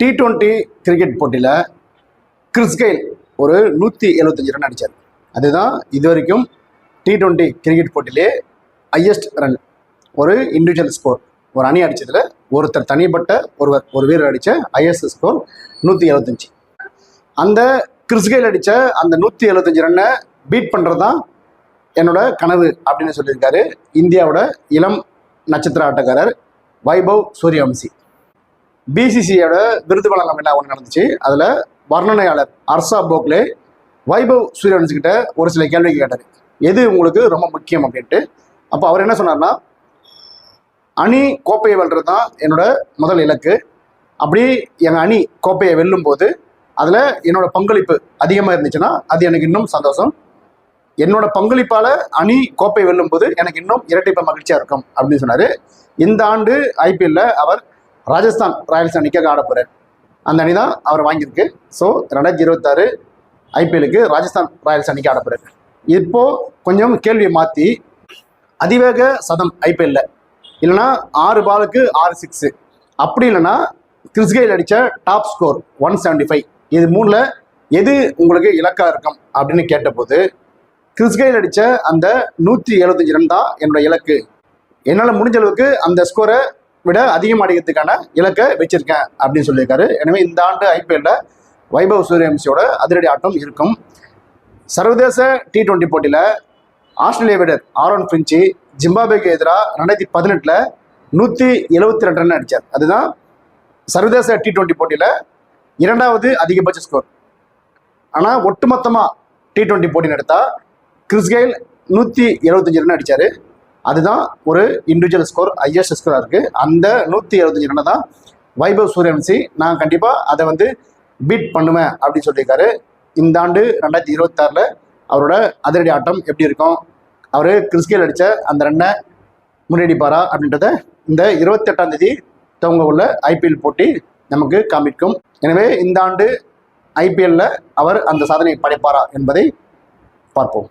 T20 cricket போட்டியில் Chris Gayle ஒரு 175 run அடித்தார். அதுதான் இது வரைக்கும் T20 கிரிக்கெட் போட்டியிலே ஹையஸ்ட் ரன். ஒரு இண்டிவிஜுவல் ஸ்கோர், ஒரு அணி அடித்ததில் ஒருத்தர் தனிப்பட்ட ஒரு வீரர் அடித்த ஹையஸ்ட் ஸ்கோர் 175. அந்த கிறிஸ் கெயில் அடித்த அந்த 175 ரன்னை பீட் பண்ணுறது தான் என்னோட கனவு அப்படின்னு சொல்லியிருக்காரு இந்தியாவோட இளம் நட்சத்திர ஆட்டக்காரர் வைபவ் சூரியவம்சி. பிசிசியோட விருது வழங்கும் விழா ஒன்று நடந்துச்சு. அதில் வர்ணனையாளர் ஹர்ஷா போக்லே வைபவ் சூரியவம்சி கிட்ட ஒரு சில கேள்வி கேட்டார், எது உங்களுக்கு ரொம்ப முக்கியம் அப்படின்ட்டு. அப்போ அவர் என்ன சொன்னார்னா, அணி கோப்பையை வெல்றது தான் என்னோட முதல் இலக்கு. அப்படி எங்கள் அணி கோப்பையை வெல்லும் போது அதில் என்னோட பங்களிப்பு அதிகமாக இருந்துச்சுன்னா அது எனக்கு இன்னும் சந்தோஷம். என்னோட பங்களிப்பால் அணி கோப்பை வெல்லும் போது எனக்கு இன்னும் இரட்டிப்பு மகிழ்ச்சியாக இருக்கும் அப்படின்னு சொன்னார். இந்த ஆண்டு IPL அவர் ராஜஸ்தான் ராயல்ஸ் அணிக்காக ஆட போகிறார். அந்த அணி தான் அவர் வாங்கியிருக்கு. ஸோ 2026 IPLக்கு ராஜஸ்தான் ராயல்ஸ் அணிக்கு ஆட போகிறார். இப்போது கொஞ்சம் கேள்வியை மாற்றி அதிவேக சதம் IPLல இல்லைனா 6 பாலுக்கு 6 6, அப்படி இல்லைன்னா கிறிஸ் கெயில் அடித்த டாப் ஸ்கோர் 175, இது மூணில் எது உங்களுக்கு இலக்காக இருக்கும் அப்படின்னு கேட்டபோது கிறிஸ் கெயில் அடித்த அந்த 175 ரன் தான் என்னோட இலக்கு. என்னால் முடிஞ்ச அளவுக்கு அந்த ஸ்கோரை விட அதிகமாக அடிக்கிறதுக்கான இலக்கை வச்சிருக்கேன் அப்படின்னு சொல்லியிருக்காரு. எனவே இந்த ஆண்டு IPLல வைபவ் சூரியவம்சியோட அதிரடி ஆட்டம் இருக்கும். சர்வதேச T20 போட்டியில் ஆஸ்திரேலியா வீரர் ஆரோன் ஃபின்ச் ஜிம்பாப்வேக்கு எதிராக 2018 172 ரன் அடித்தார். அதுதான் சர்வதேச T20 போட்டியில் 2வது அதிகபட்ச ஸ்கோர். ஆனால் ஒட்டுமொத்தமாக T20 போட்டி நடத்தால் கிறிஸ் கெயில் 175 ரன் அடித்தார். அதுதான் ஒரு இண்டிவிஜுவல் ஸ்கோர், ஹையஸ்ட் ஸ்கோராக இருக்குது. அந்த 175 ரன்னை தான் வைபவ் சூரியவம்சி நான் கண்டிப்பாக அதை பீட் பண்ணுவேன் அப்படின்னு சொல்லியிருக்காரு. இந்த ஆண்டு 2026 அவரோட அதிரடி ஆட்டம் எப்படி இருக்கும், அவர் கிறிஸ் கெயில் அடித்த அந்த ரன்னை முன்னெடுப்பாரா அப்படின்றத இந்த 28ஆம் தேதி துவங்க உள்ள IPL போட்டி நமக்கு காமிக்கும். எனவே இந்த ஆண்டு IPLல அவர் அந்த சாதனை படைப்பாரா என்பதை பார்ப்போம்.